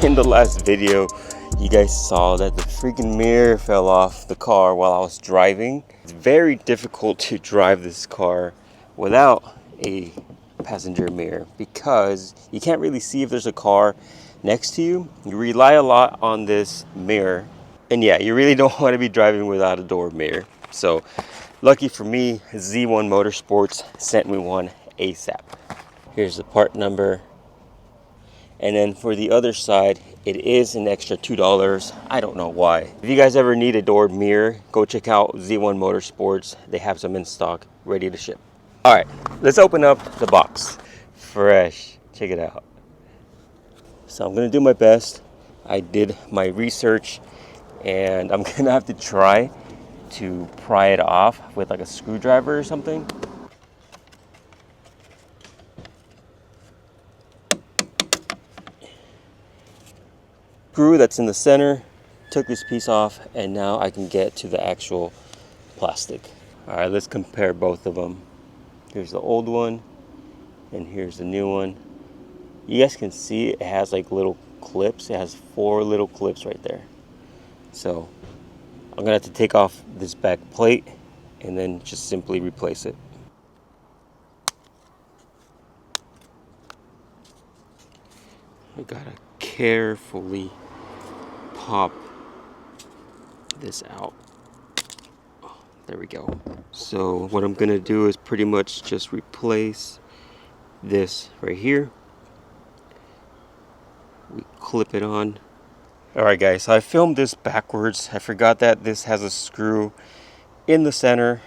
In the last video, you guys saw that the freaking mirror fell off the car while I was driving. It's very difficult to drive this car without a passenger mirror because you can't really see if there's a car next to you. You rely a lot on this mirror. And yeah, you really don't want to be driving without a door mirror. So lucky for me, Z1 Motorsports sent me one ASAP. Here's the part number. And then for the other side, it is an extra $2. I don't know why. If you guys ever need a door mirror, go check out Z1 Motorsports. They have some in stock, ready to ship. All right, let's open up the box. Fresh, check it out. So I'm gonna do my best. I did my research and I'm gonna have to try to pry it off with like a screwdriver or something. Screw that's in the center, took this piece off, and now I can get to the actual plastic. All right, let's compare both of them. Here's the old one and here's the new one. You guys can see it has like little clips. It has 4 little clips right there. So I'm gonna have to take off this back plate and then just simply replace it. I gotta carefully pop this out. Oh, there we go. So what I'm gonna do is pretty much just replace this right here. We clip it on. All right guys, so I filmed this backwards. I forgot that this has a screw in the center,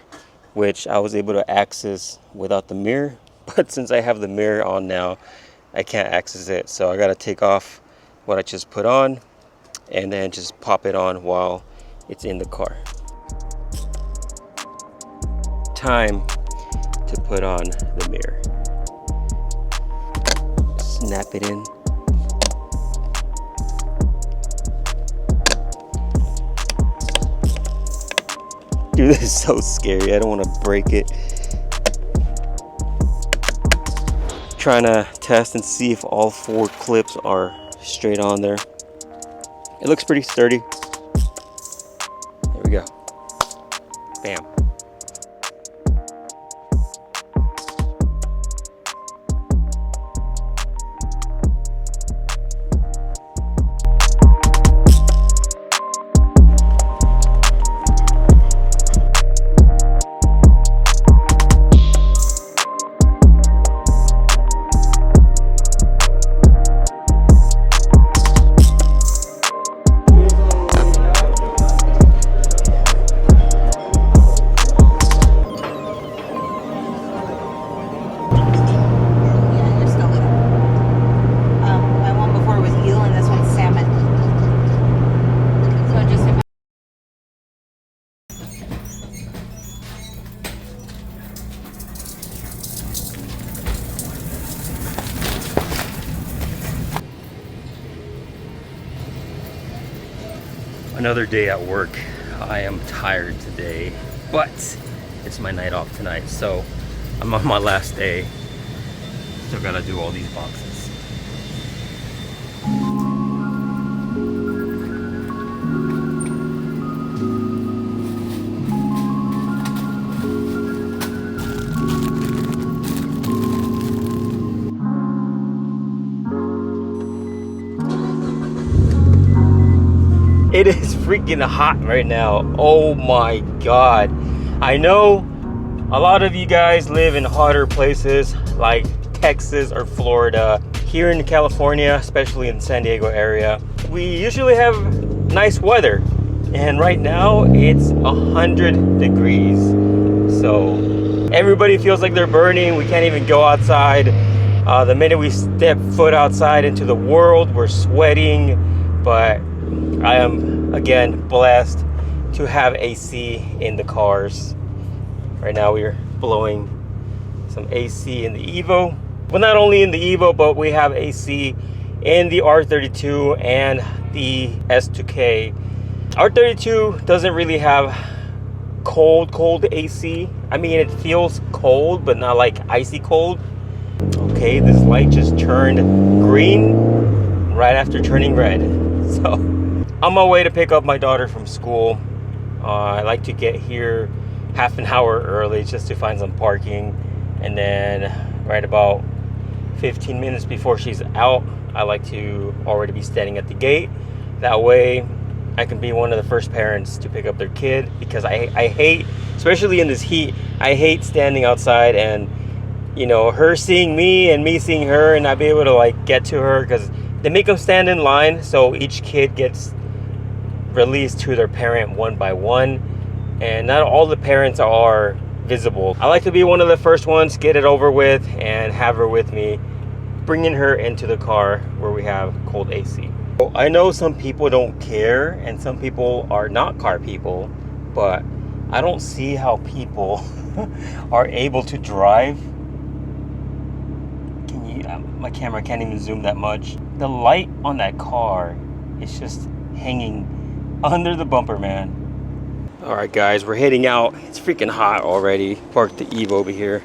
which I was able to access without the mirror. But since I have the mirror on now, I can't access it. So I gotta take off what I just put on and then just pop it on while it's in the car. Time to put on the mirror. Snap it in. Dude, this is so scary. I don't want to break it. Trying to test and see if all 4 clips are straight on there. It looks pretty sturdy. There we go. Bam. Another day at work. I am tired today, but it's my night off tonight, so I'm on my last day. Still gotta do all these boxes. It is freaking hot right now. Oh my God. I know a lot of you guys live in hotter places like Texas or Florida. Here in California, especially in San Diego area, we usually have nice weather. And right now it's 100 degrees. So everybody feels like they're burning. We can't even go outside. The minute we step foot outside into the world, we're sweating. But I am again blessed to have AC in the cars. Right now we're blowing some AC in the Evo. Well, not only in the Evo, but we have AC in the R32 and the S2K. R32 doesn't really have cold AC. I mean, it feels cold, but not like icy cold. Okay, this light just turned green. right after turning red. So on my way to pick up my daughter from school. I like to get here half an hour early just to find some parking, and then right about 15 minutes before she's out, I like to already be standing at the gate. That way I can be one of the first parents to pick up their kid, because I hate, especially in this heat, I hate standing outside and, you know, her seeing me and me seeing her and not be able to like get to her, because they make them stand in line so each kid gets released to their parent one by one, and not all the parents are visible. I like to be one of the first ones, get it over with and have her with me, bringing her into the car where we have cold AC. I know some people don't care and some people are not car people, but I don't see how people are able to drive. Can you, my camera can't even zoom that much. The light on that car is just hanging under the bumper, man. All right, guys, we're heading out. It's freaking hot already. Parked the Eve over here.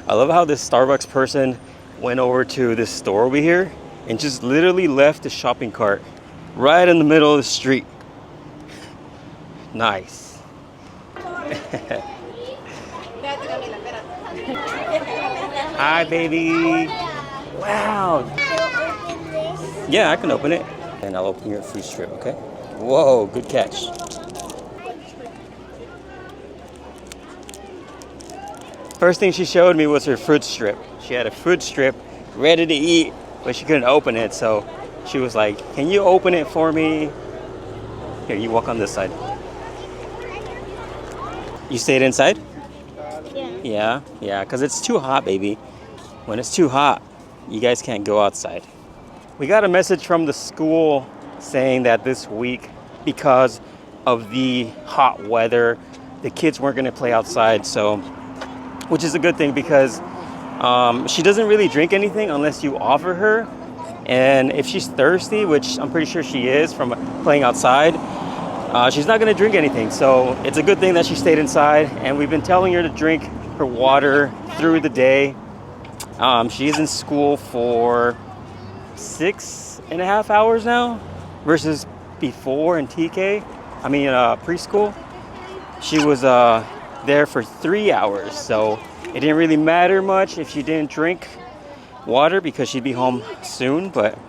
I love how this Starbucks person went over to this store over here and just literally left the shopping cart right in the middle of the street. Nice. Hi, baby. Wow. Yeah, I can open it. And I'll open your fruit strip, okay? Whoa, good catch. First thing she showed me was her fruit strip. She had a fruit strip ready to eat, but she couldn't open it, so she was like, can you open it for me? Here, you walk on this side. You stayed inside? Yeah. Yeah, because it's too hot, baby. When it's too hot, you guys can't go outside. We got a message from the school saying that this week, because of the hot weather, the kids weren't going to play outside, so, which is a good thing, because she doesn't really drink anything unless you offer her. And if she's thirsty, which I'm pretty sure she is from playing outside, she's not going to drink anything. So it's a good thing that she stayed inside, and we've been telling her to drink her water through the day. She is in school for 6.5 hours now, versus before in preschool. She was there for 3 hours, so it didn't really matter much if she didn't drink water because she'd be home soon. But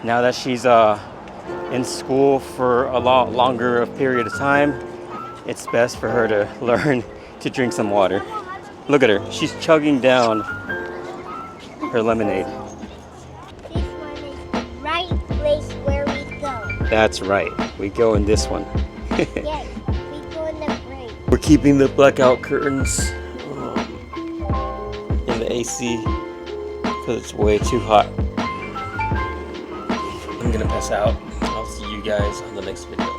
now that she's in school for a lot longer of period of time, it's best for her to learn to drink some water. Look at her, she's chugging down her lemonade. This one is the right place where we go. That's right, we go in this one. Yes, we go in the break. We're keeping the blackout curtains in the AC because it's way too hot. I'm gonna pass out. I'll see you guys on the next video.